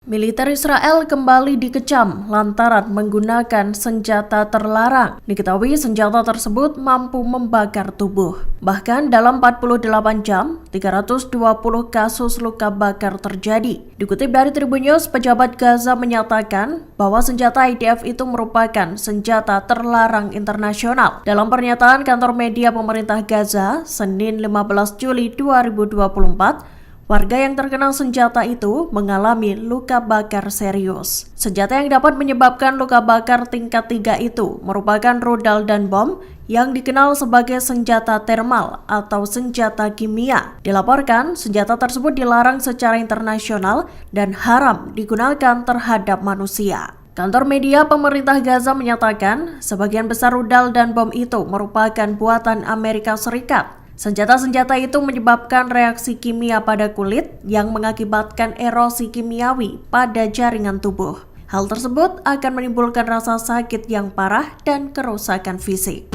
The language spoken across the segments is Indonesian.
Militer Israel kembali dikecam lantaran menggunakan senjata terlarang. Diketahui senjata tersebut mampu membakar tubuh. Bahkan dalam 48 jam, 320 kasus luka bakar terjadi. Dikutip dari Tribun News, pejabat Gaza menyatakan bahwa senjata IDF itu merupakan senjata terlarang internasional. Dalam pernyataan kantor media pemerintah Gaza, Senin 15 Juli 2024, warga yang terkena senjata itu mengalami luka bakar serius. Senjata yang dapat menyebabkan luka bakar tingkat 3 itu merupakan rudal dan bom yang dikenal sebagai senjata termal atau senjata kimia. Dilaporkan, senjata tersebut dilarang secara internasional dan haram digunakan terhadap manusia. Kantor media pemerintah Gaza menyatakan sebagian besar rudal dan bom itu merupakan buatan Amerika Serikat. Senjata-senjata itu menyebabkan reaksi kimia pada kulit yang mengakibatkan erosi kimiawi pada jaringan tubuh. Hal tersebut akan menimbulkan rasa sakit yang parah dan kerusakan fisik.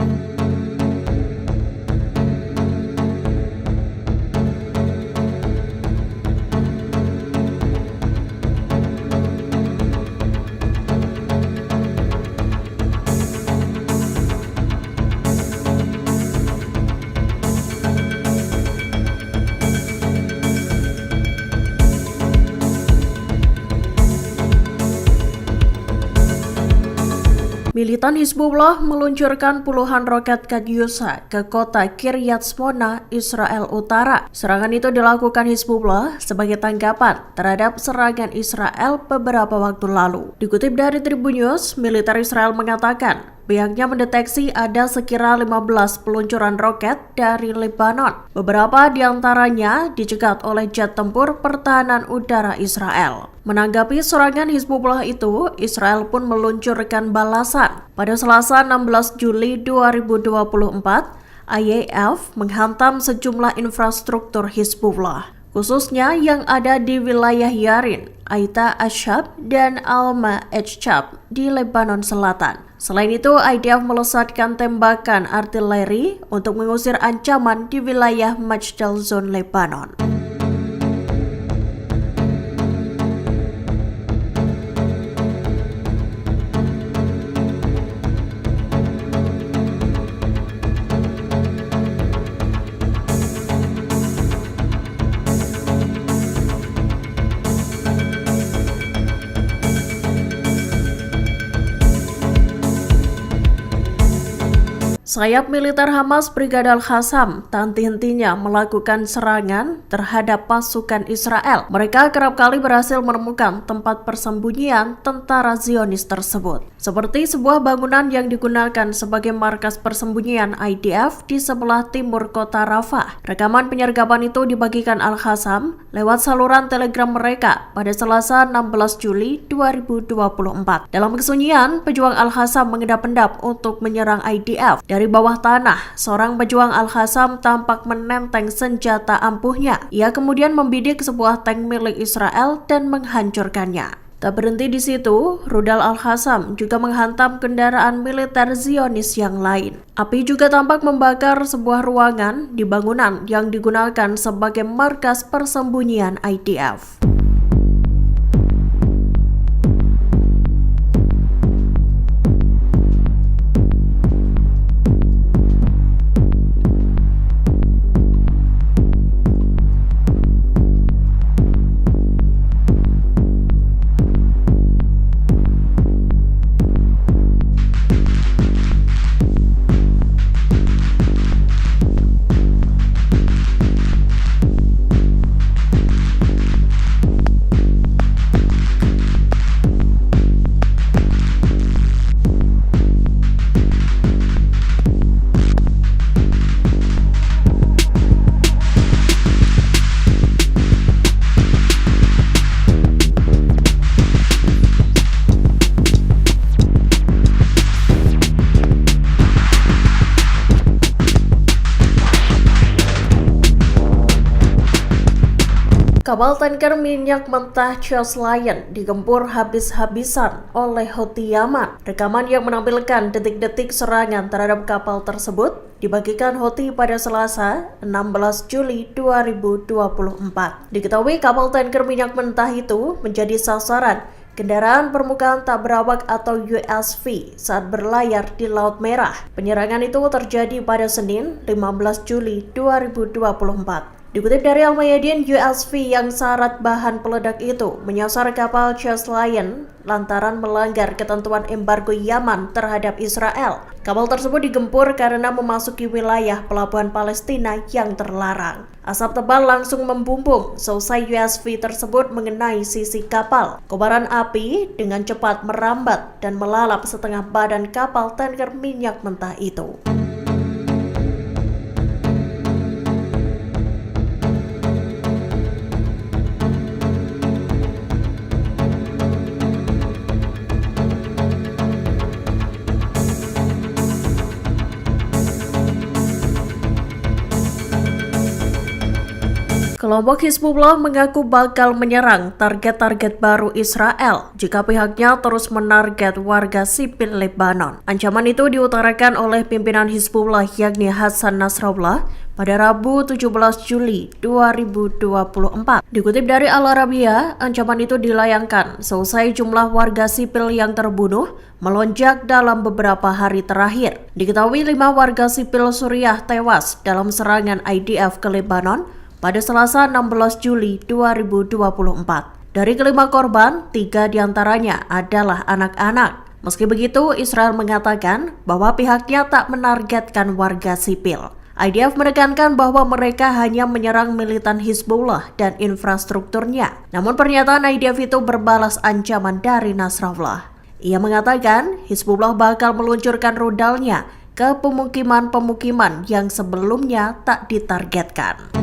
Militan Hizbullah meluncurkan puluhan roket Katyusha ke kota Kiryat Shmona, Israel Utara. Serangan itu dilakukan Hizbullah sebagai tanggapan terhadap serangan Israel beberapa waktu lalu. Dikutip dari Tribun News, militer Israel mengatakan pihaknya mendeteksi ada sekira 15 peluncuran roket dari Lebanon. Beberapa di antaranya dicegat oleh jet tempur pertahanan udara Israel. Menanggapi serangan Hizbullah itu, Israel pun meluncurkan balasan. Pada Selasa 16 Juli 2024, IAF menghantam sejumlah infrastruktur Hizbullah, khususnya yang ada di wilayah Yarin, Aita Ashab, dan Alma Echab di Lebanon Selatan. Selain itu, IDF melesatkan tembakan artileri untuk mengusir ancaman di wilayah Majdal Zone Lebanon. Sayap militer Hamas Brigade Al-Qassam tak henti-hentinya melakukan serangan terhadap pasukan Israel. Mereka kerap kali berhasil menemukan tempat persembunyian tentara Zionis tersebut, seperti sebuah bangunan yang digunakan sebagai markas persembunyian IDF di sebelah timur kota Rafah. Rekaman penyergapan itu dibagikan Al-Qassam lewat saluran Telegram mereka pada Selasa 16 Juli 2024. Dalam kesunyian, pejuang Al-Qassam mengedap-endap untuk menyerang IDF. Dari bawah tanah, seorang pejuang Al-Qassam tampak menenteng senjata ampuhnya. Ia kemudian membidik sebuah tank milik Israel dan menghancurkannya. Tak berhenti di situ, rudal Al-Qassam juga menghantam kendaraan militer Zionis yang lain. Api juga tampak membakar sebuah ruangan di bangunan yang digunakan sebagai markas persembunyian IDF. Kapal tanker minyak mentah Charles Lion digempur habis-habisan oleh Houthi Yaman. Rekaman yang menampilkan detik-detik serangan terhadap kapal tersebut dibagikan Houthi pada Selasa, 16 Juli 2024. Diketahui kapal tanker minyak mentah itu menjadi sasaran kendaraan permukaan tak berawak atau USV saat berlayar di Laut Merah. Penyerangan itu terjadi pada Senin, 15 Juli 2024. Dikutip dari Al-Mayadin, USV yang syarat bahan peledak itu menyasar kapal Charles Lion lantaran melanggar ketentuan embargo Yaman terhadap Israel. Kapal tersebut digempur karena memasuki wilayah pelabuhan Palestina yang terlarang. Asap tebal langsung membumbung selesai USV tersebut mengenai sisi kapal. Kobaran api dengan cepat merambat dan melalap setengah badan kapal tanker minyak mentah itu. Kelompok Hizbullah mengaku bakal menyerang target-target baru Israel jika pihaknya terus menarget warga sipil Lebanon. Ancaman itu diutarakan oleh pimpinan Hizbullah yakni Hassan Nasrallah pada Rabu 17 Juli 2024. Dikutip dari Al Arabiya, ancaman itu dilayangkan selesai jumlah warga sipil yang terbunuh melonjak dalam beberapa hari terakhir. Diketahui 5 warga sipil Suriah tewas dalam serangan IDF ke Lebanon pada Selasa 16 Juli 2024. Dari kelima korban, 3 diantaranya adalah anak-anak. Meski begitu, Israel mengatakan bahwa pihaknya tak menargetkan warga sipil. IDF menekankan bahwa mereka hanya menyerang militan Hizbullah dan infrastrukturnya. Namun pernyataan IDF itu berbalas ancaman dari Nasrallah. Ia mengatakan Hizbullah bakal meluncurkan rudalnya ke pemukiman-pemukiman yang sebelumnya tak ditargetkan.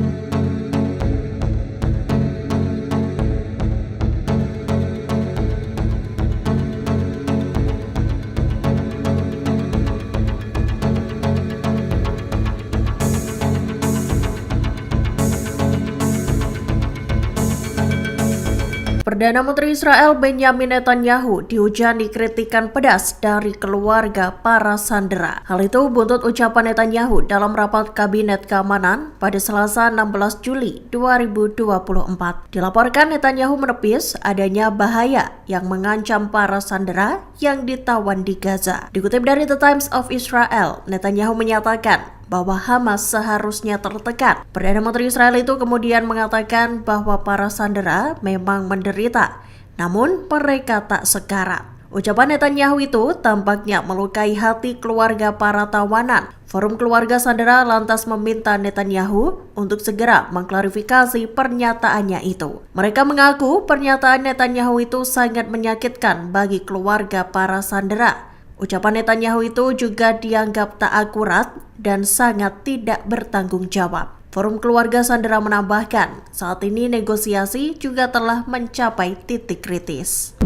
Perdana Menteri Israel Benjamin Netanyahu dihujani kritikan pedas dari keluarga para sandera. Hal itu buntut ucapan Netanyahu dalam rapat Kabinet Keamanan pada Selasa 16 Juli 2024. Dilaporkan Netanyahu menepis adanya bahaya yang mengancam para sandera yang ditawan di Gaza. Dikutip dari The Times of Israel, Netanyahu menyatakan bahwa Hamas seharusnya tertekan. Perdana Menteri Israel itu kemudian mengatakan bahwa para sandera memang menderita, namun mereka tak sekarat. Ucapan Netanyahu itu tampaknya melukai hati keluarga para tawanan. Forum Keluarga Sandera lantas meminta Netanyahu untuk segera mengklarifikasi pernyataannya itu. Mereka mengaku pernyataan Netanyahu itu sangat menyakitkan bagi keluarga para sandera. Ucapan Netanyahu itu juga dianggap tak akurat dan sangat tidak bertanggung jawab. Forum Keluarga Sandera menambahkan, saat ini negosiasi juga telah mencapai titik kritis.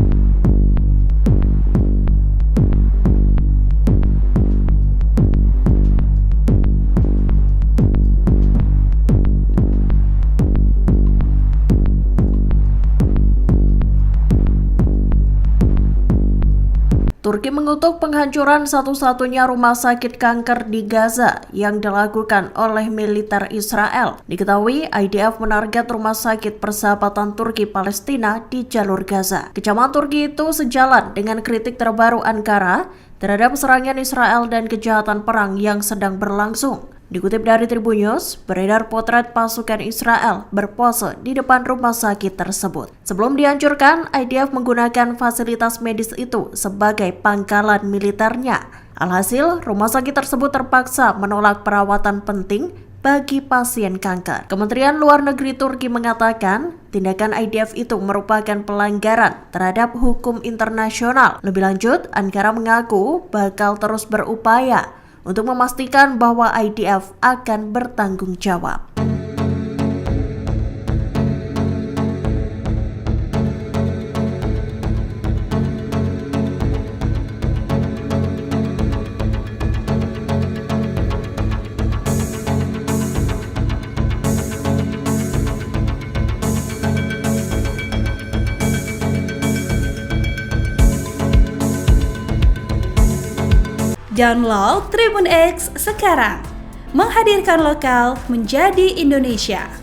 Turki mengutuk penghancuran satu-satunya rumah sakit kanker di Gaza yang dilakukan oleh militer Israel. Diketahui IDF menarget rumah sakit persahabatan Turki Palestina di jalur Gaza. Kecaman Turki itu sejalan dengan kritik terbaru Ankara terhadap serangan Israel dan kejahatan perang yang sedang berlangsung. Dikutip dari Tribunnews, beredar potret pasukan Israel berpose di depan rumah sakit tersebut. Sebelum dihancurkan, IDF menggunakan fasilitas medis itu sebagai pangkalan militernya. Alhasil, rumah sakit tersebut terpaksa menolak perawatan penting bagi pasien kanker. Kementerian Luar Negeri Turki mengatakan, tindakan IDF itu merupakan pelanggaran terhadap hukum internasional. Lebih lanjut, Ankara mengaku bakal terus berupaya untuk memastikan bahwa IDF akan bertanggung jawab. Download Tribun X sekarang. Menghadirkan lokal menjadi Indonesia.